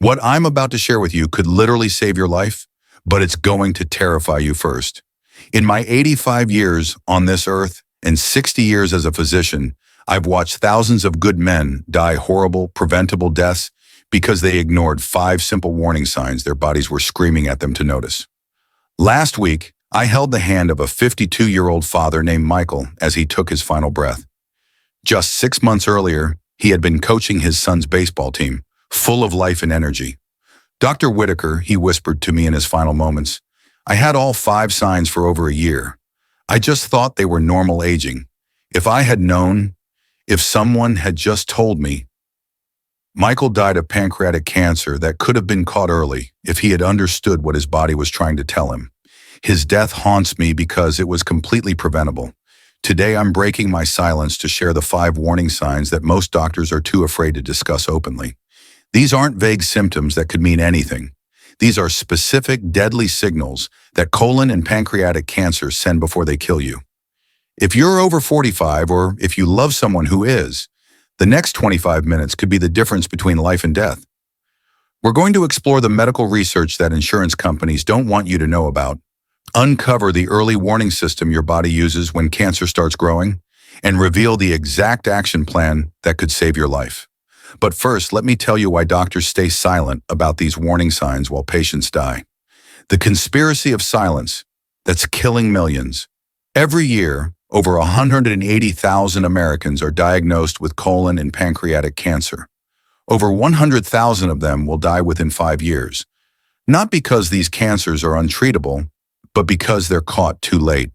What I'm about to share with you could literally save your life, but it's going to terrify you first. In my 85 years on this earth and 60 years as a physician, I've watched thousands of good men die horrible, preventable deaths because they ignored 5 simple warning signs their bodies were screaming at them to notice. Last week, I held the hand of a 52-year-old father named Michael as he took his final breath. Just 6 months earlier, he had been coaching his son's baseball team, full of life and energy. "Dr. Whitaker," he whispered to me in his final moments, "I had all 5 signs for over a year. I just thought they were normal aging. If I had known, if someone had just told me." Michael died of pancreatic cancer that could have been caught early if he had understood what his body was trying to tell him. His death haunts me because it was completely preventable. Today I'm breaking my silence to share the 5 warning signs that most doctors are too afraid to discuss openly. These aren't vague symptoms that could mean anything. These are specific, deadly signals that colon and pancreatic cancer send before they kill you. If you're over 45 or if you love someone who is, the next 25 minutes could be the difference between life and death. We're going to explore the medical research that insurance companies don't want you to know about, uncover the early warning system your body uses when cancer starts growing, and reveal the exact action plan that could save your life. But first, let me tell you why doctors stay silent about these warning signs while patients die. The conspiracy of silence that's killing millions. Every year, over 180,000 Americans are diagnosed with colon and pancreatic cancer. Over 100,000 of them will die within 5 years. Not because these cancers are untreatable, but because they're caught too late.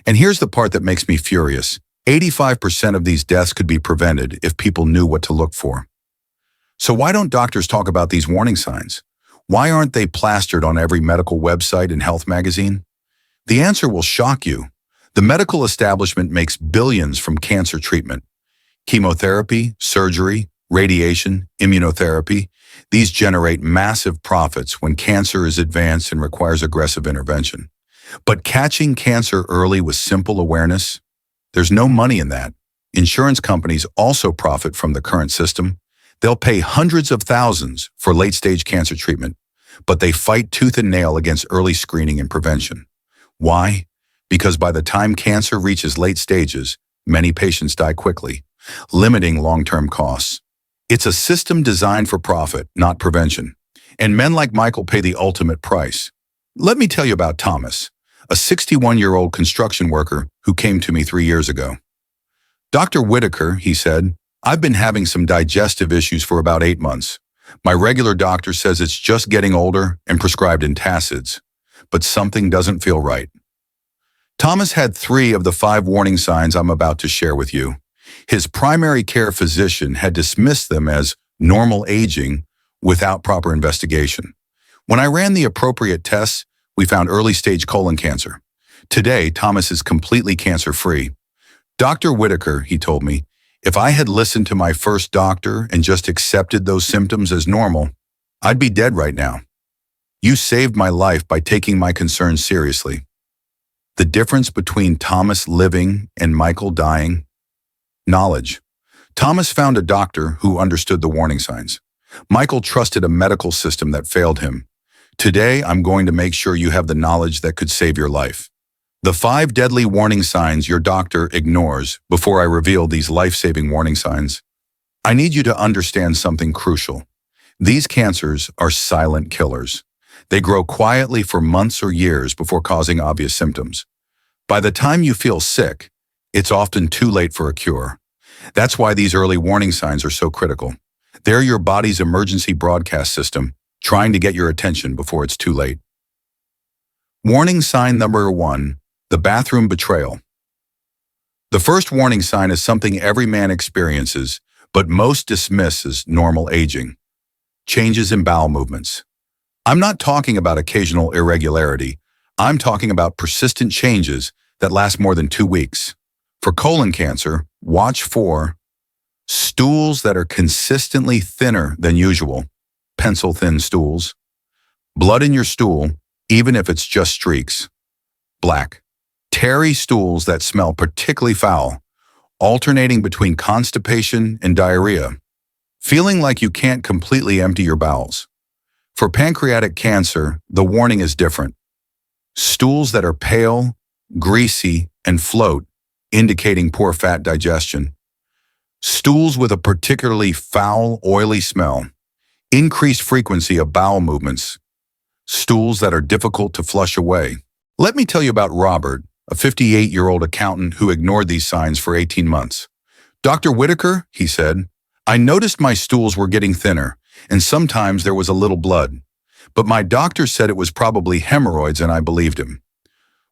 And here's the part that makes me furious. 85% of these deaths could be prevented if people knew what to look for. So why don't doctors talk about these warning signs? Why aren't they plastered on every medical website and health magazine? The answer will shock you. The medical establishment makes billions from cancer treatment. Chemotherapy, surgery, radiation, immunotherapy, these generate massive profits when cancer is advanced and requires aggressive intervention. But catching cancer early with simple awareness, there's no money in that. Insurance companies also profit from the current system. They'll pay hundreds of thousands for late-stage cancer treatment, but they fight tooth and nail against early screening and prevention. Why? Because by the time cancer reaches late stages, many patients die quickly, limiting long-term costs. It's a system designed for profit, not prevention. And men like Michael pay the ultimate price. Let me tell you about Thomas, a 61-year-old construction worker who came to me 3 years ago. "Dr. Whitaker," he said, "I've been having some digestive issues for about 8 months. My regular doctor says it's just getting older and prescribed antacids, but something doesn't feel right." Thomas had 3 of the 5 warning signs I'm about to share with you. His primary care physician had dismissed them as normal aging without proper investigation. When I ran the appropriate tests, we found early-stage colon cancer. Today, Thomas is completely cancer-free. "Dr. Whitaker," he told me, "if I had listened to my first doctor and just accepted those symptoms as normal, I'd be dead right now. You saved my life by taking my concerns seriously." The difference between Thomas living and Michael dying? Knowledge. Thomas found a doctor who understood the warning signs. Michael trusted a medical system that failed him. Today, I'm going to make sure you have the knowledge that could save your life. The 5 deadly warning signs your doctor ignores. Before I reveal these life-saving warning signs, I need you to understand something crucial. These cancers are silent killers. They grow quietly for months or years before causing obvious symptoms. By the time you feel sick, it's often too late for a cure. That's why these early warning signs are so critical. They're your body's emergency broadcast system, trying to get your attention before it's too late. Warning sign number 1, the bathroom betrayal. The first warning sign is something every man experiences, but most dismiss as normal aging. Changes in bowel movements. I'm not talking about occasional irregularity. I'm talking about persistent changes that last more than 2 weeks. For colon cancer, watch for stools that are consistently thinner than usual, pencil-thin stools. Blood in your stool, even if it's just streaks. Black. Tarry stools that smell particularly foul, alternating between constipation and diarrhea. Feeling like you can't completely empty your bowels. For pancreatic cancer, the warning is different. Stools that are pale, greasy, and float, indicating poor fat digestion. Stools with a particularly foul, oily smell. Increased frequency of bowel movements. Stools that are difficult to flush away. Let me tell you about Robert, a 58-year-old accountant who ignored these signs for 18 months. "Dr. Whitaker," he said, "I noticed my stools were getting thinner, and sometimes there was a little blood. But my doctor said it was probably hemorrhoids, and I believed him."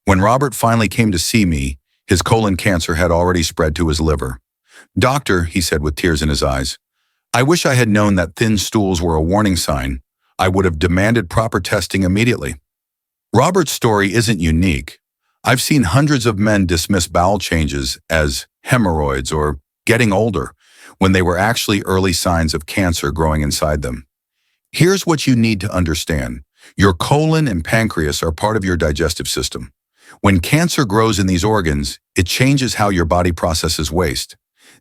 When Robert finally came to see me, his colon cancer had already spread to his liver. "Doctor," he said with tears in his eyes, "I wish I had known that thin stools were a warning sign. I would have demanded proper testing immediately." Robert's story isn't unique. I've seen hundreds of men dismiss bowel changes as hemorrhoids or getting older when they were actually early signs of cancer growing inside them. Here's what you need to understand. Your colon and pancreas are part of your digestive system. When cancer grows in these organs, it changes how your body processes waste.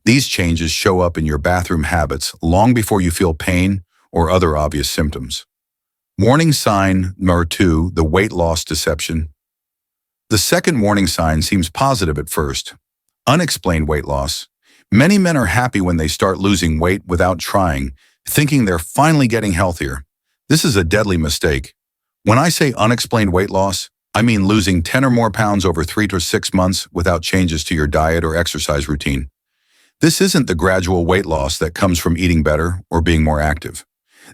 These changes show up in your bathroom habits long before you feel pain or other obvious symptoms. Warning sign number 2, the weight loss deception. The second warning sign seems positive at first. Unexplained weight loss. Many men are happy when they start losing weight without trying, thinking they're finally getting healthier. This is a deadly mistake. When I say unexplained weight loss, I mean losing 10 or more pounds over 3 to 6 months without changes to your diet or exercise routine. This isn't the gradual weight loss that comes from eating better or being more active.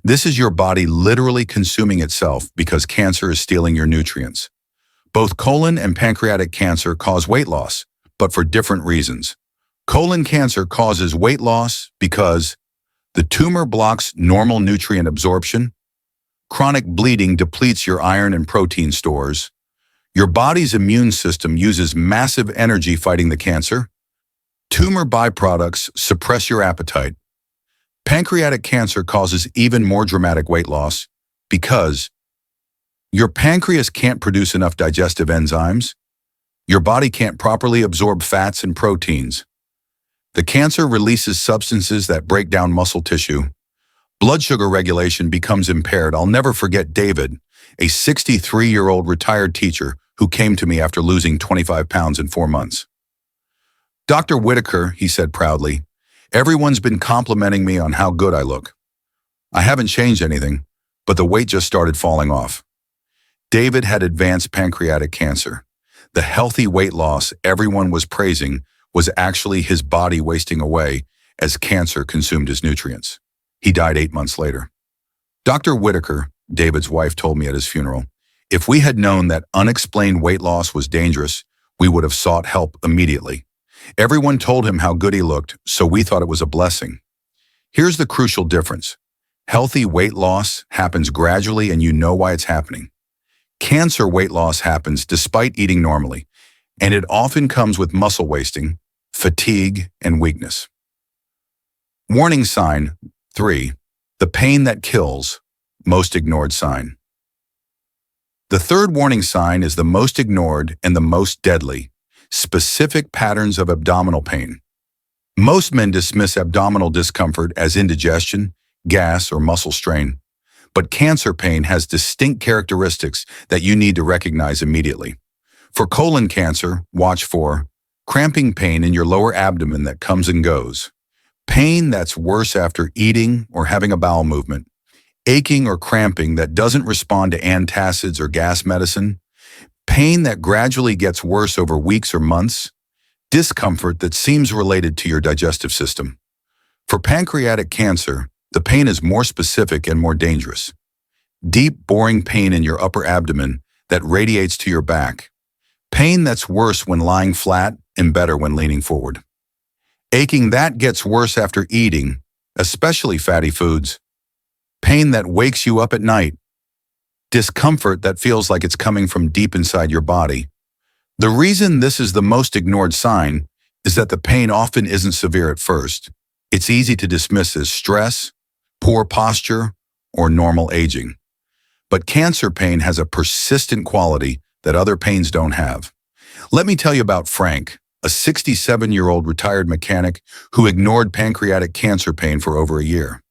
This is your body literally consuming itself because cancer is stealing your nutrients. Both colon and pancreatic cancer cause weight loss, but for different reasons. Colon cancer causes weight loss because the tumor blocks normal nutrient absorption. Chronic bleeding depletes your iron and protein stores. Your body's immune system uses massive energy fighting the cancer. Tumor byproducts suppress your appetite. Pancreatic cancer causes even more dramatic weight loss because your pancreas can't produce enough digestive enzymes. Your body can't properly absorb fats and proteins. The cancer releases substances that break down muscle tissue. Blood sugar regulation becomes impaired. I'll never forget David, a 63-year-old retired teacher who came to me after losing 25 pounds in 4 months. "Dr. Whitaker," he said proudly, "everyone's been complimenting me on how good I look. I haven't changed anything, but the weight just started falling off." David had advanced pancreatic cancer. The healthy weight loss everyone was praising was actually his body wasting away as cancer consumed his nutrients. He died 8 months later. "Dr. Whitaker," David's wife told me at his funeral, "if we had known that unexplained weight loss was dangerous, we would have sought help immediately. Everyone told him how good he looked, so we thought it was a blessing." Here's the crucial difference. Healthy weight loss happens gradually and you know why it's happening. Cancer weight loss happens despite eating normally, and it often comes with muscle wasting, fatigue, and weakness. Warning sign 3, the pain that kills, most ignored sign. The third warning sign is the most ignored and the most deadly. Specific patterns of abdominal pain. Most men dismiss abdominal discomfort as indigestion, gas, or muscle strain. But cancer pain has distinct characteristics that you need to recognize immediately. For colon cancer, watch for cramping pain in your lower abdomen that comes and goes, pain that's worse after eating or having a bowel movement, aching or cramping that doesn't respond to antacids or gas medicine, pain that gradually gets worse over weeks or months, discomfort that seems related to your digestive system. For pancreatic cancer, the pain is more specific and more dangerous. Deep, boring pain in your upper abdomen that radiates to your back. Pain that's worse when lying flat and better when leaning forward. Aching that gets worse after eating, especially fatty foods. Pain that wakes you up at night. Discomfort that feels like it's coming from deep inside your body. The reason this is the most ignored sign is that the pain often isn't severe at first. It's easy to dismiss as stress, poor posture, or normal aging. But cancer pain has a persistent quality that other pains don't have. Let me tell you about Frank, a 67-year-old retired mechanic who ignored pancreatic cancer pain for over a year.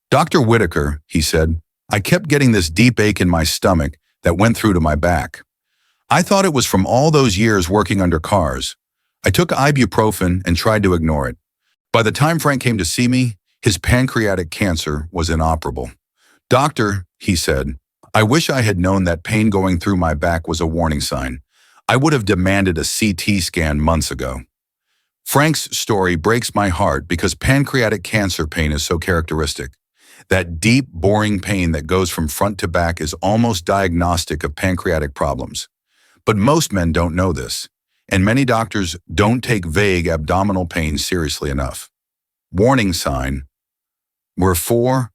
"Dr. Whitaker," he said, I kept getting this deep ache in my stomach that went through to my back. I thought it was from all those years working under cars. I took ibuprofen and tried to ignore it. By the time Frank came to see me, his pancreatic cancer was inoperable. "Doctor," he said, "I wish I had known that pain going through my back was a warning sign. I would have demanded a CT scan months ago." Frank's story breaks my heart because pancreatic cancer pain is so characteristic. That deep, boring pain that goes from front to back is almost diagnostic of pancreatic problems. But most men don't know this, and many doctors don't take vague abdominal pain seriously enough. Warning sign. We're 4.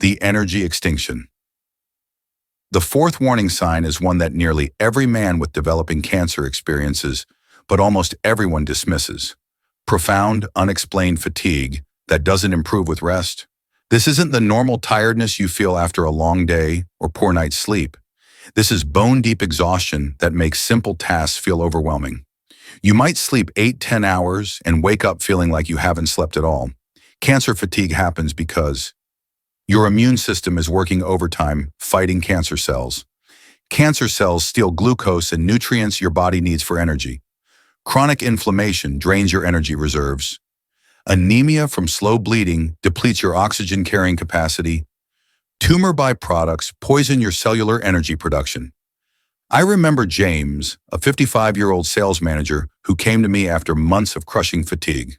The energy extinction. The fourth warning sign is one that nearly every man with developing cancer experiences, but almost everyone dismisses. Profound, unexplained fatigue that doesn't improve with rest. This isn't the normal tiredness you feel after a long day or poor night's sleep. This is bone-deep exhaustion that makes simple tasks feel overwhelming. You might sleep 8-10 hours and wake up feeling like you haven't slept at all. Cancer fatigue happens because your immune system is working overtime fighting cancer cells. Cancer cells steal glucose and nutrients your body needs for energy. Chronic inflammation drains your energy reserves. Anemia from slow bleeding depletes your oxygen carrying capacity. Tumor byproducts poison your cellular energy production. I remember James, a 55-year-old sales manager who came to me after months of crushing fatigue.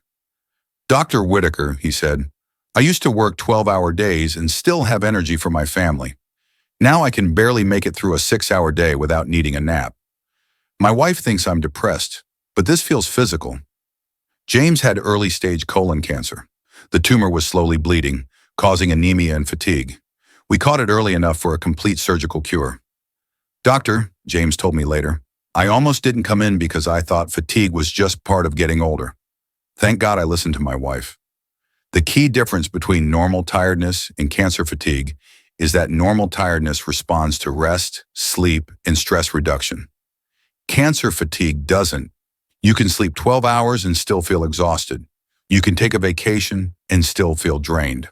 "Dr. Whitaker," he said, "I used to work 12-hour days and still have energy for my family. Now I can barely make it through a 6-hour day without needing a nap. My wife thinks I'm depressed, but this feels physical." James had early-stage colon cancer. The tumor was slowly bleeding, causing anemia and fatigue. We caught it early enough for a complete surgical cure. "Doctor," James told me later, "I almost didn't come in because I thought fatigue was just part of getting older. Thank God I listened to my wife." The key difference between normal tiredness and cancer fatigue is that normal tiredness responds to rest, sleep, and stress reduction. Cancer fatigue doesn't. You can sleep 12 hours and still feel exhausted. You can take a vacation and still feel drained.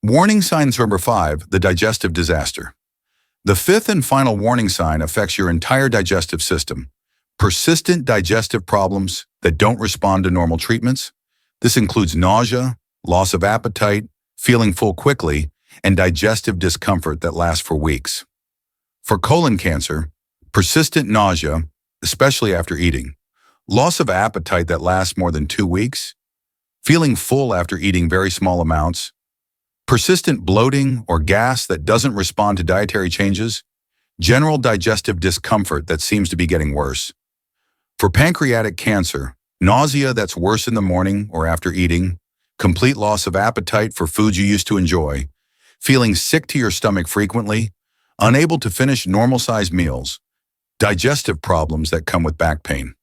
Warning signs number 5, the digestive disaster. The fifth and final warning sign affects your entire digestive system. Persistent digestive problems that don't respond to normal treatments. This includes nausea, loss of appetite, feeling full quickly, and digestive discomfort that lasts for weeks. For colon cancer, persistent nausea, especially after eating, loss of appetite that lasts more than 2 weeks, feeling full after eating very small amounts, persistent bloating or gas that doesn't respond to dietary changes, general digestive discomfort that seems to be getting worse. For pancreatic cancer, nausea that's worse in the morning or after eating, complete loss of appetite for foods you used to enjoy, feeling sick to your stomach frequently, unable to finish normal-sized meals, digestive problems that come with back pain.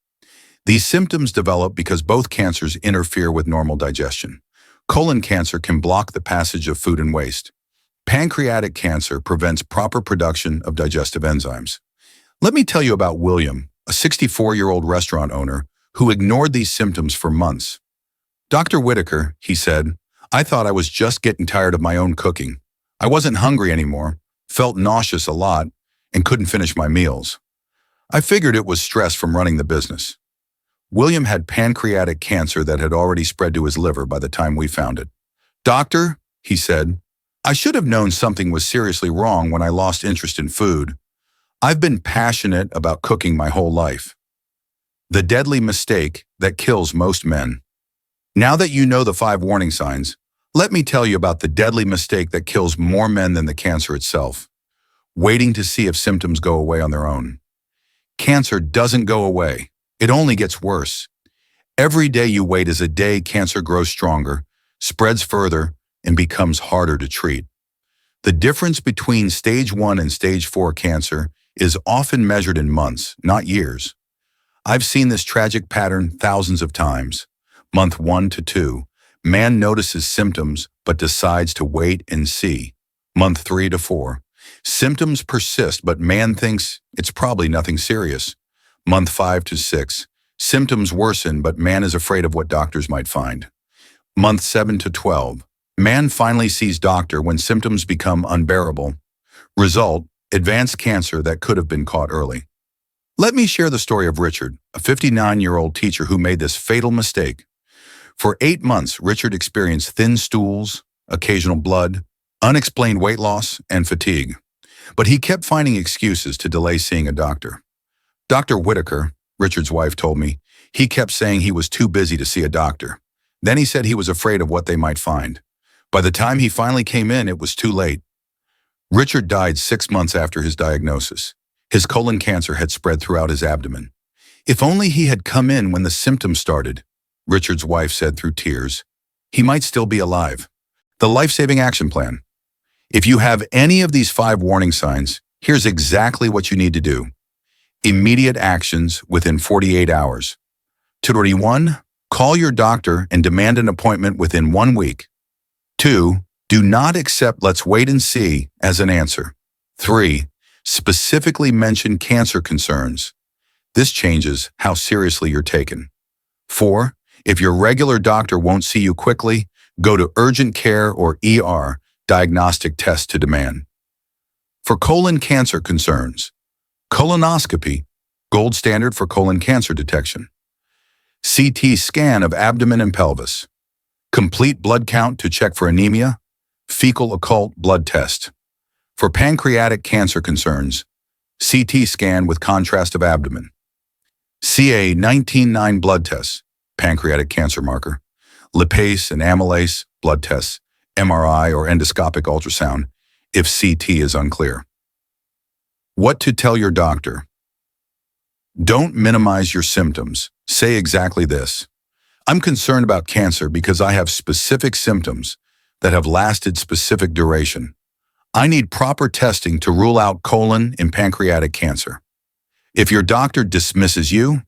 These symptoms develop because both cancers interfere with normal digestion. Colon cancer can block the passage of food and waste. Pancreatic cancer prevents proper production of digestive enzymes. Let me tell you about William, a 64-year-old restaurant owner who ignored these symptoms for months. "Dr. Whitaker," he said, "I thought I was just getting tired of my own cooking. I wasn't hungry anymore, felt nauseous a lot, and couldn't finish my meals. I figured it was stress from running the business." William had pancreatic cancer that had already spread to his liver by the time we found it. "Doctor," he said, "I should have known something was seriously wrong when I lost interest in food. I've been passionate about cooking my whole life." The deadly mistake that kills most men. Now that you know the 5 warning signs, let me tell you about the deadly mistake that kills more men than the cancer itself. Waiting to see if symptoms go away on their own. Cancer doesn't go away. It only gets worse. Every day you wait is a day cancer grows stronger, spreads further, and becomes harder to treat. The difference between stage 1 and stage 4 cancer is often measured in months, not years. I've seen this tragic pattern thousands of times. Month 1 to 2, man notices symptoms but decides to wait and see. Month 3 to 4, symptoms persist but man thinks it's probably nothing serious. Month 5 to 6, symptoms worsen but man is afraid of what doctors might find. Month 7 to 12, Man finally sees doctor when symptoms become unbearable. Result, advanced cancer that could have been caught early. Let me share the story of Richard, a 59-year-old teacher who made this fatal mistake. For 8 months, Richard experienced thin stools, occasional blood, unexplained weight loss, and fatigue. But he kept finding excuses to delay seeing a doctor. Dr. Whitaker, Richard's wife, told me, he kept saying he was too busy to see a doctor. Then he said he was afraid of what they might find. By the time he finally came in, it was too late. Richard died 6 months after his diagnosis. His colon cancer had spread throughout his abdomen. If only he had come in when the symptoms started, Richard's wife said through tears. He might still be alive. The life-saving action plan. If you have any of these 5 warning signs, here's exactly what you need to do. Immediate actions within 48 hours. 2, call your doctor and demand an appointment within 1 week. 2, do not accept "let's wait and see" as an answer. 3, specifically mention cancer concerns. This changes how seriously you're taken. 4, if your regular doctor won't see you quickly, go to urgent care or ER diagnostic test to demand. For colon cancer concerns, colonoscopy, gold standard for colon cancer detection. CT scan of abdomen and pelvis. Complete blood count to check for anemia. Fecal occult blood test. For pancreatic cancer concerns, CT scan with contrast of abdomen. CA 19-9 blood tests, pancreatic cancer marker. Lipase and amylase blood tests, MRI or endoscopic ultrasound, if CT is unclear. What to tell your doctor. Don't minimize your symptoms. Say exactly this. I'm concerned about cancer because I have specific symptoms that have lasted specific duration. I need proper testing to rule out colon and pancreatic cancer. If your doctor dismisses you,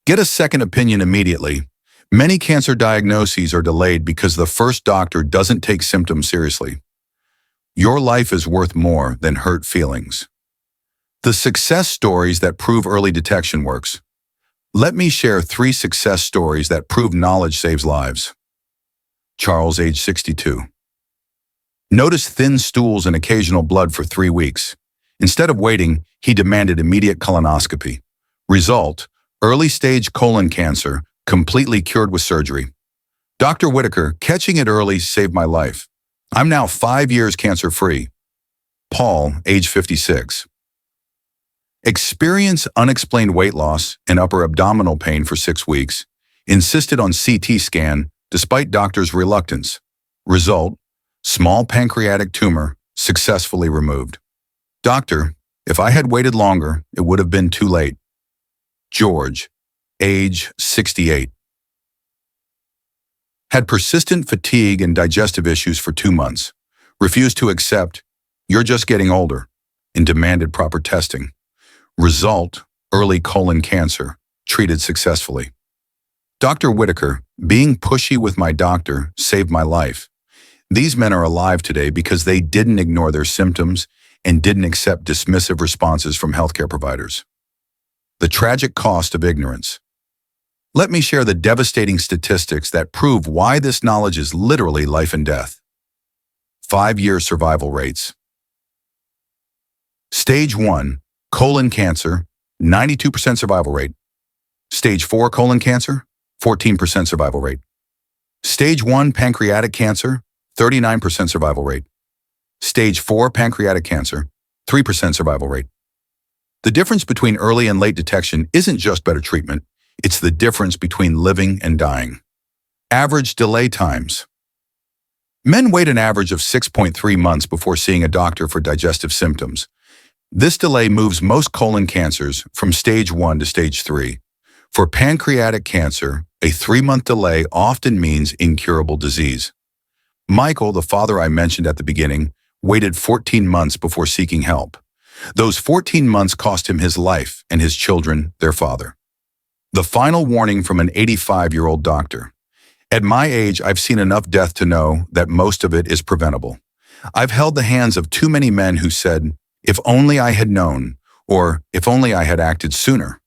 get a second opinion immediately. Many cancer diagnoses are delayed because the first doctor doesn't take symptoms seriously. Your life is worth more than hurt feelings. The success stories that prove early detection works. Let me share 3 success stories that prove knowledge saves lives. Charles, age 62. Noticed thin stools and occasional blood for 3 weeks. Instead of waiting, he demanded immediate colonoscopy. Result, early-stage colon cancer, completely cured with surgery. Dr. Whitaker, catching it early saved my life. I'm now 5 years cancer-free. Paul, age 56. Experience unexplained weight loss and upper abdominal pain for 6 weeks. Insisted on CT scan despite doctor's reluctance. Result, small pancreatic tumor successfully removed. Doctor, if I had waited longer, it would have been too late. George, age 68. Had persistent fatigue and digestive issues for 2 months. Refused to accept, "You're just getting older," and demanded proper testing. Result, early colon cancer, treated successfully. Dr. Whitaker, being pushy with my doctor saved my life. These men are alive today because they didn't ignore their symptoms and didn't accept dismissive responses from healthcare providers. The tragic cost of ignorance. Let me share the devastating statistics that prove why this knowledge is literally life and death. 5-year survival rates. Stage 1, colon cancer, 92% survival rate. Stage 4 colon cancer, 14% survival rate. Stage 1 pancreatic cancer, 39% survival rate. Stage 4 pancreatic cancer, 3% survival rate. The difference between early and late detection isn't just better treatment, it's the difference between living and dying. Average delay times. Men wait an average of 6.3 months before seeing a doctor for digestive symptoms. This delay moves most colon cancers from stage 1 to stage 3. For pancreatic cancer, a 3-month delay often means incurable disease. Michael, the father I mentioned at the beginning, waited 14 months before seeking help. Those 14 months cost him his life and his children their father. The final warning from an 85-year-old doctor. At my age, I've seen enough death to know that most of it is preventable. I've held the hands of too many men who said, "If only I had known," or "If only I had acted sooner."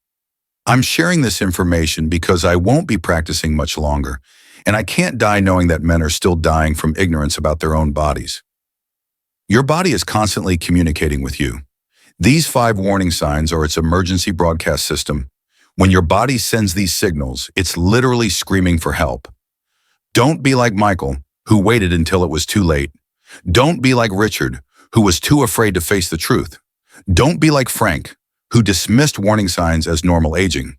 I'm sharing this information because I won't be practicing much longer, And I can't die knowing that men are still dying from ignorance about their own bodies. Your body is constantly communicating with you. These 5 warning signs are its emergency broadcast system. When your body sends these signals, it's literally screaming for help. Don't be like Michael, who waited until it was too late. Don't be like Richard, who was too afraid to face the truth. Don't be like Frank, who dismissed warning signs as normal aging.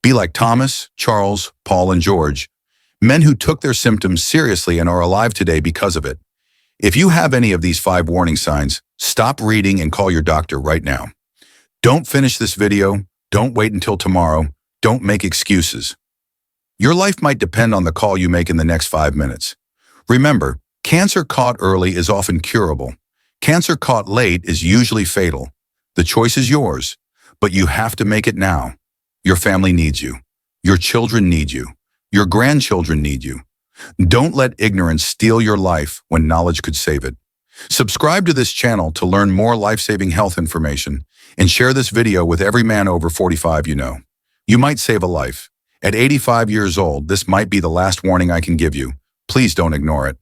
Be like Thomas, Charles, Paul, and George, men who took their symptoms seriously and are alive today because of it. If you have any of these 5 warning signs, stop reading and call your doctor right now. Don't finish this video. Don't wait until tomorrow. Don't make excuses. Your life might depend on the call you make in the next 5 minutes. Remember, cancer caught early is often curable. Cancer caught late is usually fatal. The choice is yours, but you have to make it now. Your family needs you. Your children need you. Your grandchildren need you. Don't let ignorance steal your life when knowledge could save it. Subscribe to this channel to learn more life-saving health information and share this video with every man over 45 you know. You might save a life. At 85 years old, this might be the last warning I can give you. Please don't ignore it.